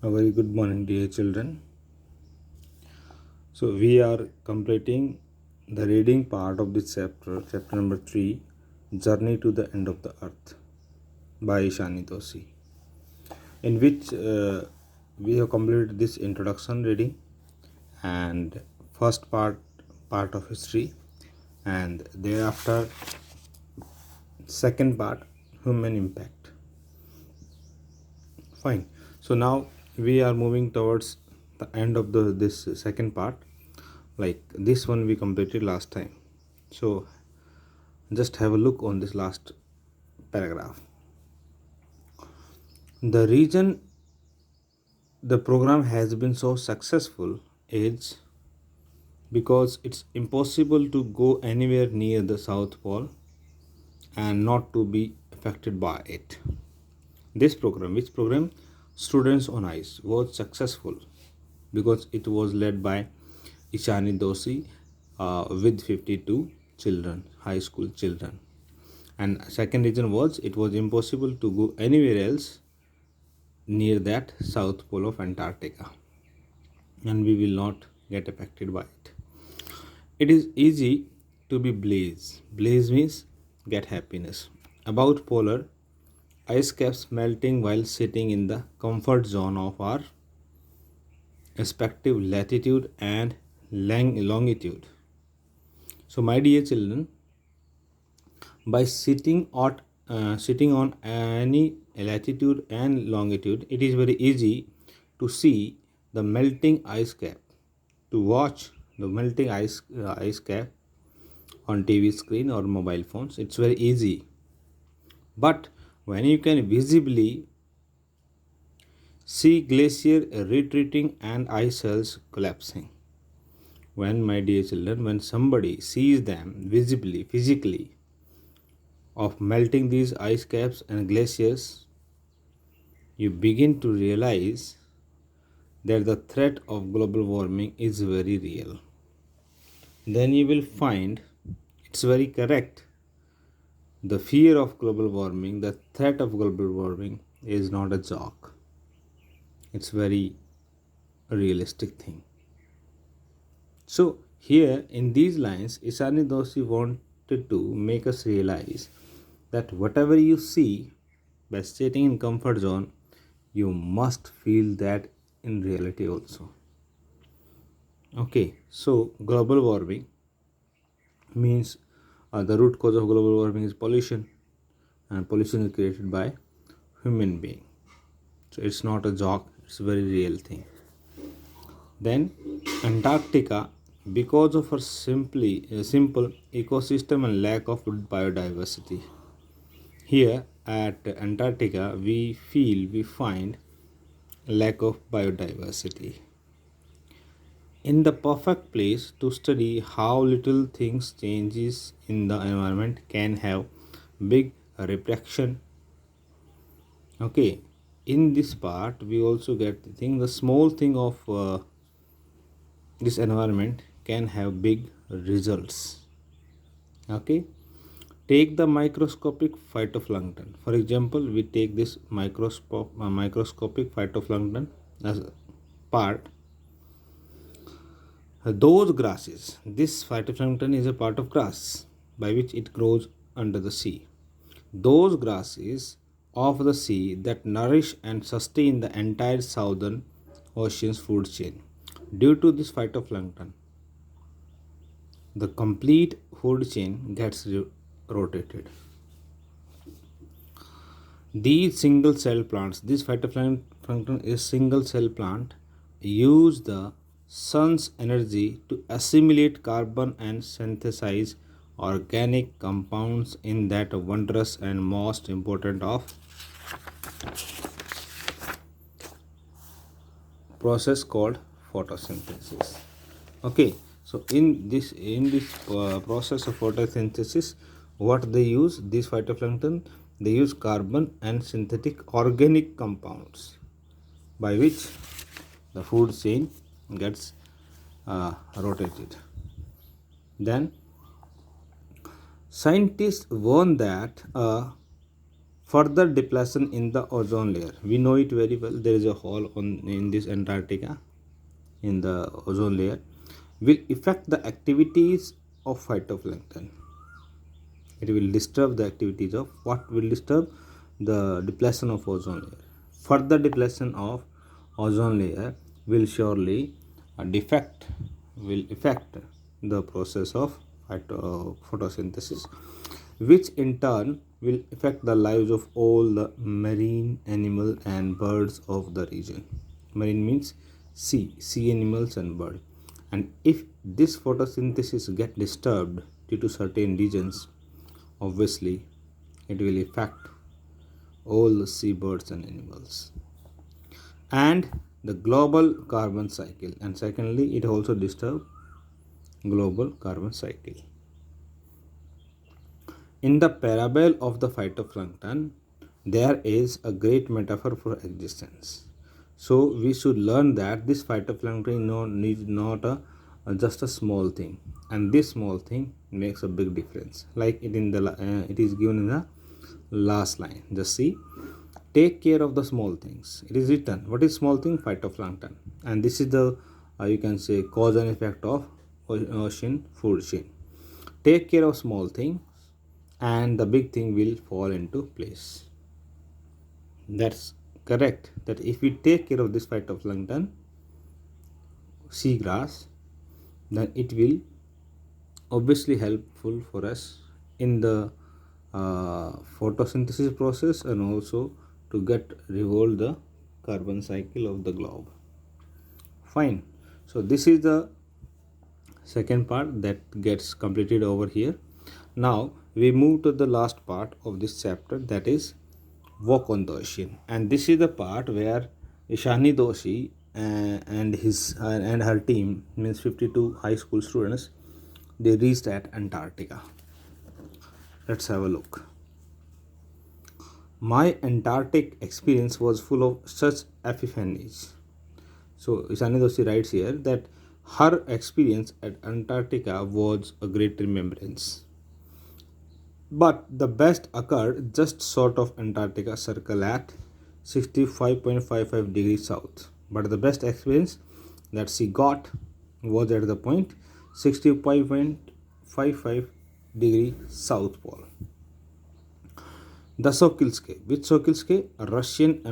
A very good morning, dear children. So, we are completing the reading part of this chapter number 3, Journey to the End of the Earth by Ishani Doshi, in which we have completed this introduction reading and first part of history, and thereafter, second part, human impact. Fine. So, now we are moving towards the end of this second part. Like this one we completed last time, so just have a look on this last paragraph. The reason the program has been so successful is because it's impossible to go anywhere near the South Pole and not to be affected by it. This program, which program, Students on Ice, was successful because it was led by Ishani Doshi with 52 children, high school children. And second reason was it was impossible to go anywhere else near that south pole of Antarctica, and we will not get affected by it. It is easy to be blaze. Blaze means get happiness. About polar ice caps melting while sitting in the comfort zone of our respective latitude and longitude. So, my dear children, by sitting on any latitude and longitude, it is very easy to see the melting ice cap, to watch the melting ice cap on TV screen or mobile phones. It's very easy, but when you can visibly see glacier retreating and ice shelves collapsing, when, my dear children, when somebody sees them visibly, physically, of melting these ice caps and glaciers, you begin to realize that the threat of global warming is very real. Then you will find it's very correct. The fear of global warming, the threat of global warming is not a joke. It's very realistic thing. So here in these lines, Ishani Doshi wanted to make us realize that whatever you see by sitting in comfort zone, you must feel that in reality also. Okay, so global warming means the root cause of global warming is pollution, and pollution is created by human being. So it's not a joke, it's a very real thing. Then Antarctica, because of her simple ecosystem and lack of biodiversity. Here at Antarctica, we find lack of biodiversity. In the perfect place to study how little things changes in the environment can have big repercussion. Okay, in this part we also get the thing, the small thing of this environment can have big results. Okay, take the microscopic phytoplankton. For example, we take this microscopic phytoplankton as a part. Those grasses, this phytoplankton is a part of grass by which it grows under the sea. Those grasses of the sea that nourish and sustain the entire southern ocean's food chain. Due to this phytoplankton, the complete food chain gets rotated. These single cell plants, this phytoplankton is single cell plant, use the sun's energy to assimilate carbon and synthesize organic compounds in that wondrous and most important of process called photosynthesis. Okay, so in this process of photosynthesis, what they use, this phytoplankton, they use carbon and synthetic organic compounds by which the food chain gets rotated. Then scientists warn that a further depletion in the ozone layer. We know it very well. There is a hole in this Antarctica, in the ozone layer, will affect the activities of phytoplankton. It will disturb the activities of what will disturb the depletion of ozone layer. Further depletion of ozone layer will surely defect will affect the process of photosynthesis, which in turn will affect the lives of all the marine animal and birds of the region. Marine means sea animals and birds. And if this photosynthesis get disturbed due to certain regions, obviously it will affect all the seabirds and animals and the global carbon cycle. And secondly, it also disturbs global carbon cycle. In the parable of the phytoplankton, there is a great metaphor for existence. So we should learn that this phytoplankton is not just a small thing, and this small thing makes a big difference. Like it is given in the last line. Just see, take care of the small things. It is written. What is small thing? Phytoplankton, and this is the you can say cause and effect of ocean food chain. Take care of small thing, and the big thing will fall into place. That's correct. That if we take care of this phytoplankton, seagrass, then it will obviously helpful for us in the photosynthesis process and also to get revolve the carbon cycle of the globe. Fine. So this is the second part that gets completed over here. Now we move to the last part of this chapter, that is walk on the ocean, and this is the part where Ishani Doshi and her team, means 52 high school students, they reached at Antarctica. Let's have a look. My Antarctic experience was full of such epiphanies. So Ishani Doshi writes here that her experience at Antarctica was a great remembrance. But the best occurred just short of Antarctica Circle at 65.55 degrees south. But the best experience that she got was at the point 65.55 degree south pole. The Sokilske. Which Sokilske? A Russian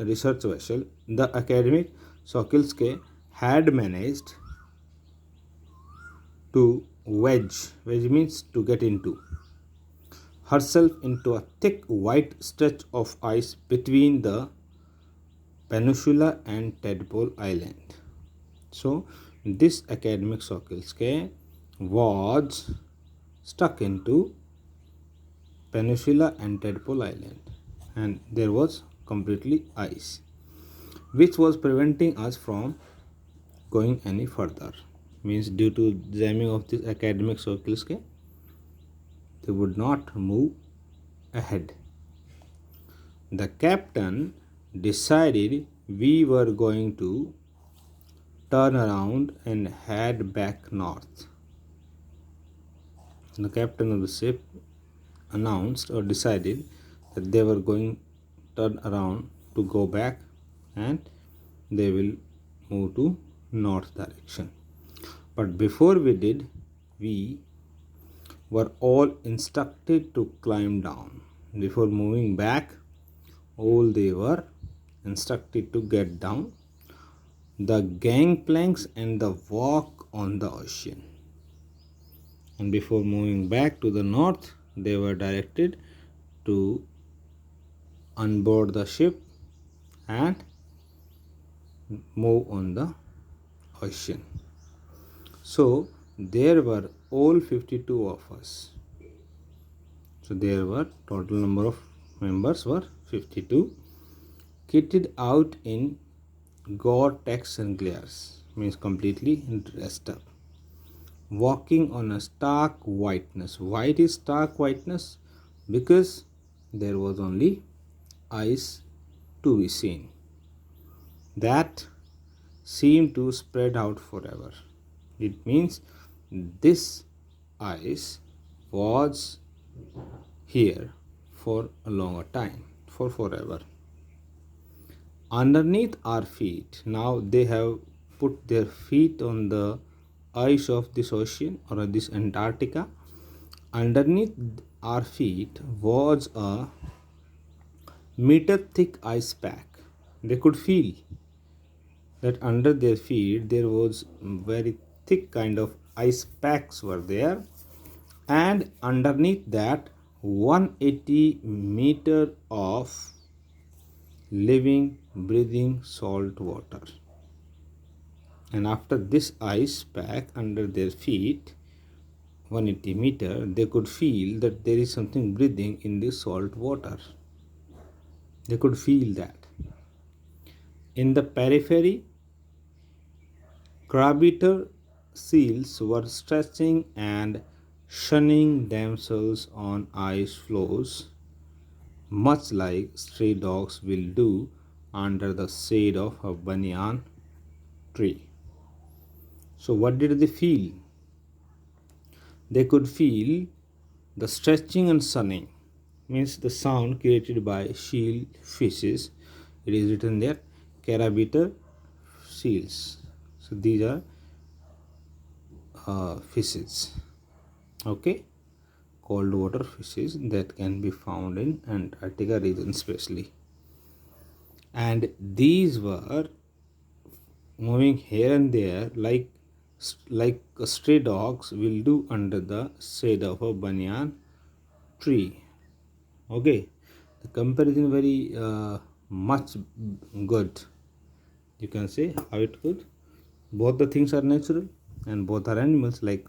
research vessel. The academic Sokilske had managed to wedge means to get into, herself into a thick white stretch of ice between the peninsula and Tadpole Island. So this academic Sokilske was stuck into peninsula and Tadpole Island, and there was completely ice, which was preventing us from going any further. Means due to jamming of this academic Sokilske, they would not move ahead. The captain decided we were going to turn around and head back north. The captain of the ship announced or decided that they were going to turn around to go back and they will move to north direction. But before we did, we were all instructed to climb down. Before moving back, all they were instructed to get down the gangplanks and the walk on the ocean. And before moving back to the north, they were directed to unboard the ship and move on the ocean. So there were all 52 of us. So there were total number of members were 52, kitted out in Gore-Tex sunglasses, means completely dressed up, walking on a stark whiteness. White is stark whiteness because there was only ice to be seen. That seemed to spread out forever. It means this ice was here for a longer time, for forever. Underneath our feet, now they have put their feet on the ice of this ocean or this Antarctica. Underneath our feet was a meter thick ice pack. They could feel that under their feet there was very thick kind of ice packs were there, and underneath that 180 meter of living breathing salt water. And after this ice pack under their feet 180 meter, they could feel that there is something breathing in this salt water. They could feel that. In the periphery, crab-eater seals were stretching and sunning themselves on ice floes, much like stray dogs will do under the shade of a banyan tree. So, what did they feel? They could feel the stretching and sunning, means the sound created by seal fishes. It is written there, carabiter seals. So these are fishes, okay, cold water fishes that can be found in Antarctica region especially. And these were moving here and there like stray dogs will do under the shade of a banyan tree. Okay, the comparison very much good. You can say how it could. Both the things are natural and both are animals like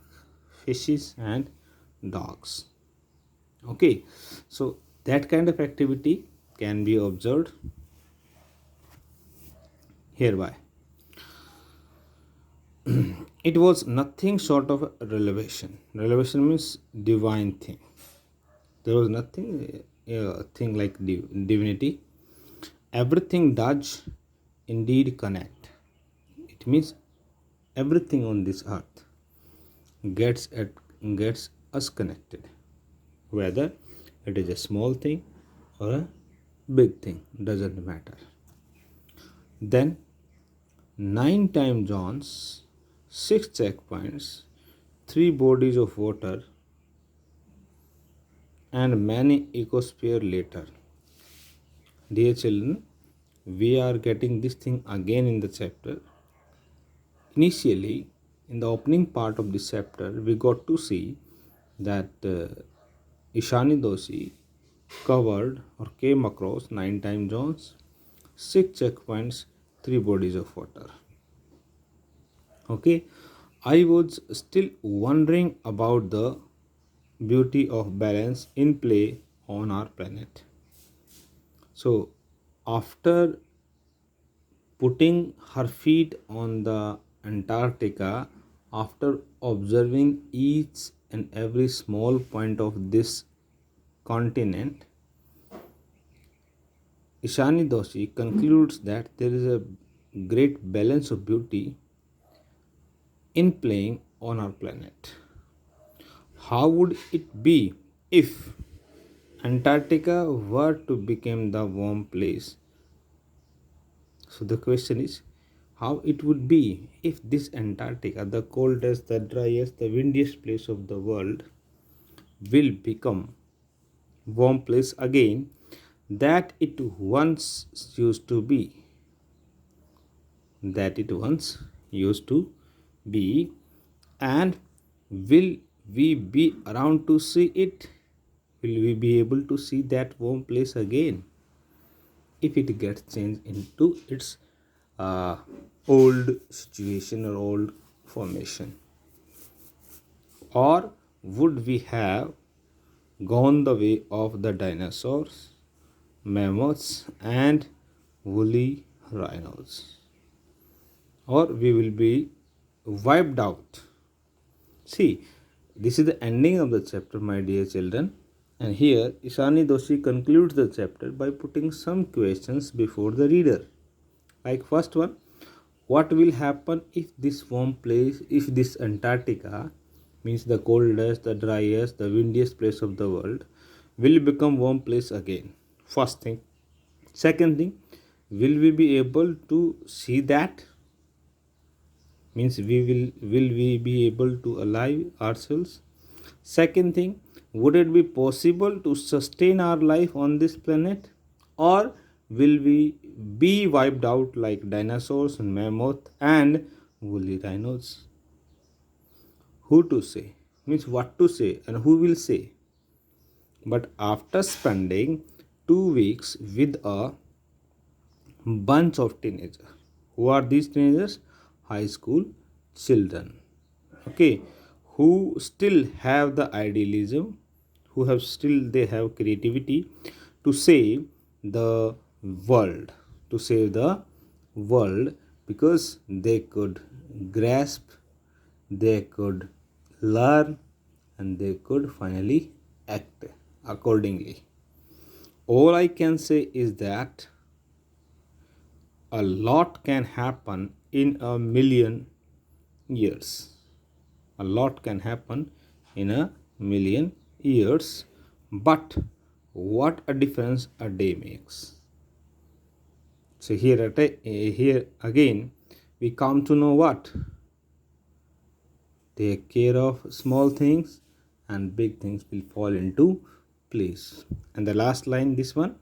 fishes and dogs. Okay, so that kind of activity can be observed hereby. It was nothing short of a revelation. Revelation means divine thing. There was nothing thing like divinity. Everything does indeed connect. It means everything on this earth gets us connected, whether it is a small thing or a big thing, doesn't matter. Then 9 time zones, 6 checkpoints, 3 bodies of water, and many ecosphere later. Dear children, we are getting this thing again in the chapter. Initially, in the opening part of this chapter, we got to see that Ishani Doshi covered or came across 9 time zones, 6 checkpoints, 3 bodies of water. Okay, I was still wondering about the beauty of balance in play on our planet. So, after putting her feet on the Antarctica, after observing each and every small point of this continent, Ishani Doshi concludes that there is a great balance of beauty in playing on our planet. How would it be if Antarctica were to become the warm place? So the question is, how it would be if this Antarctica, the coldest, the driest, the windiest place of the world, will become warm place again that it once used to be. That it once used to be, and will we be around to see it? Will we be able to see that warm place again if it gets changed into its old situation or old formation? Or would we have gone the way of the dinosaurs, mammoths, and woolly rhinos? Or we will be wiped out? See, this is the ending of the chapter, my dear children. And here Ishani Doshi concludes the chapter by putting some questions before the reader. Like first one, what will happen if this warm place, if this Antarctica, means the coldest, the driest, the windiest place of the world, will become warm place again? First thing. Second thing, will we be able to see that? Means will we be able to alive ourselves? Second thing, would it be possible to sustain our life on this planet, or will we be wiped out like dinosaurs and mammoth and woolly rhinos? Who to say? Means what to say and who will say? But after spending 2 weeks with a bunch of teenagers, who are these teenagers? High school children, okay, who still have the idealism, who have still they have creativity to save the world, to save the world, because they could grasp, they could learn, and they could finally act accordingly. All I can say is that a lot can happen in a million years. A lot can happen in a million years, but what a difference a day makes. So here again we come to know what? Take care of small things and big things will fall into place. And the last line, this one,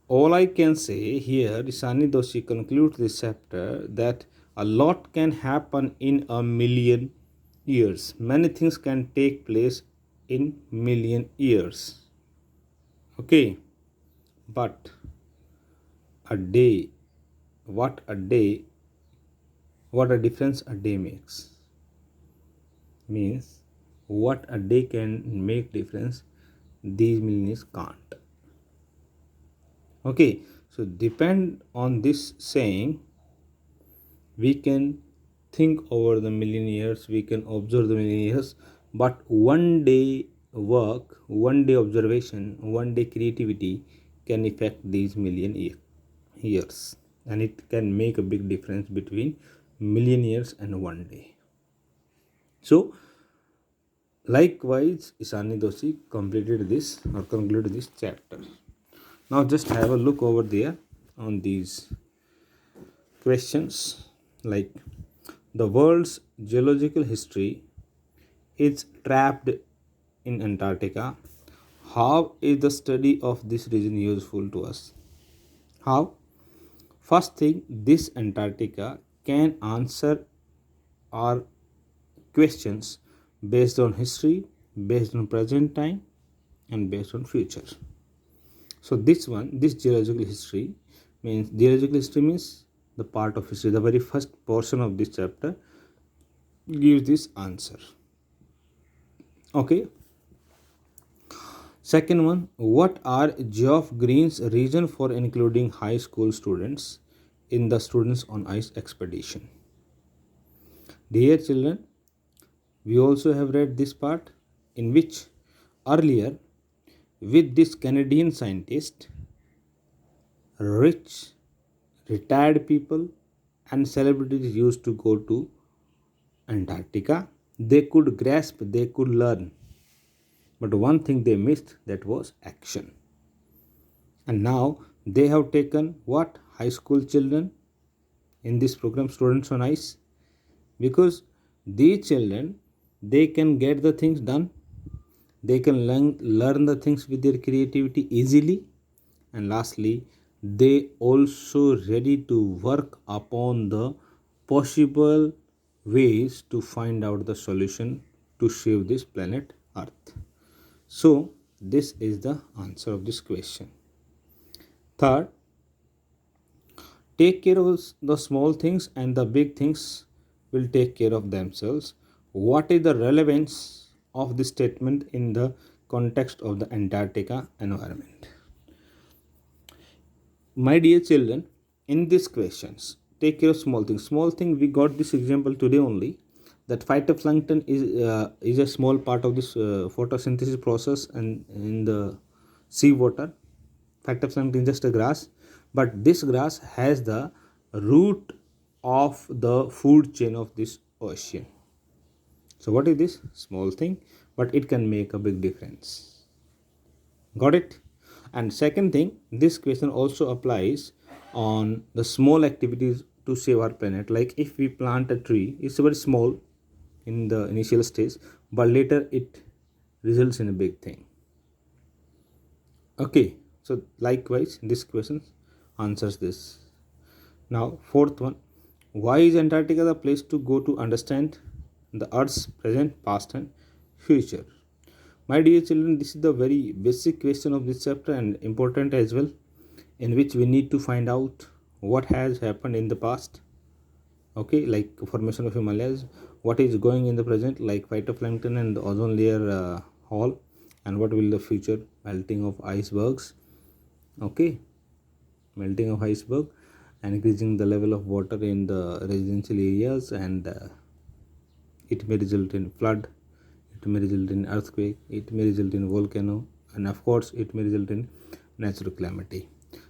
all I can say here, Isani Doshi concludes this chapter that a lot can happen in a million years. Many things can take place in million years. Okay, but a day, what a day, what a difference a day makes. Means what a day can make difference, these million years can't. Okay, so depend on this saying, we can think over the million years, we can observe the million years, but one day work, one day observation, one day creativity can affect these million years, and it can make a big difference between million years and one day. So likewise, Isani Doshi completed this or concluded this chapter. Now just have a look over there on these questions, like the world's geological history is trapped in Antarctica. How is the study of this region useful to us? How? First thing, this Antarctica can answer our questions based on history, based on present time, and based on future. So this geological history means the part of history, the very first portion of this chapter gives this answer. Okay. Second one, what are Geoff Green's reason for including high school students in the Students on Ice expedition? Dear children, we also have read this part in which earlier with this Canadian scientist, rich, retired people and celebrities used to go to Antarctica. They could grasp, they could learn. But one thing they missed, that was action. And now they have taken what? High school children in this program, Students on Ice, because these children, they can get the things done, they can learn the things with their creativity easily, and lastly they also ready to work upon the possible ways to find out the solution to save this planet Earth. So this is the answer of this question. Third, take care of the small things and the big things will take care of themselves. What is the relevance of this statement in the context of the Antarctica environment? My dear children, in these questions, take care of small things. Small thing, we got this example today only, that phytoplankton is a small part of this photosynthesis process and in the seawater. Phytoplankton is just a grass, but this grass has the root of the food chain of this ocean. So what is this? Small thing, but it can make a big difference. Got it? And second thing, this question also applies on the small activities to save our planet. Like if we plant a tree, it's very small in the initial stage, but later it results in a big thing. Okay, so likewise, this question answers this. Now, fourth one, why is Antarctica the place to go to understand the Earth's present, past, and future? My dear children, this is the very basic question of this chapter and important as well, in which we need to find out what has happened in the past. Okay, like formation of Himalayas, what is going in the present, like phytoplankton and the ozone layer hole, and what will the future melting of icebergs. Okay, melting of iceberg and increasing the level of water in the residential areas, and it may result in flood, it may result in earthquake, it may result in volcano, and of course it may result in natural calamity.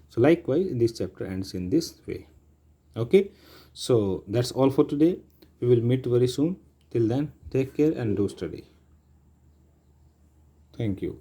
So likewise this chapter ends in this way. Okay, so that's all for today. We will meet very soon. Till then, take care and do study. Thank you.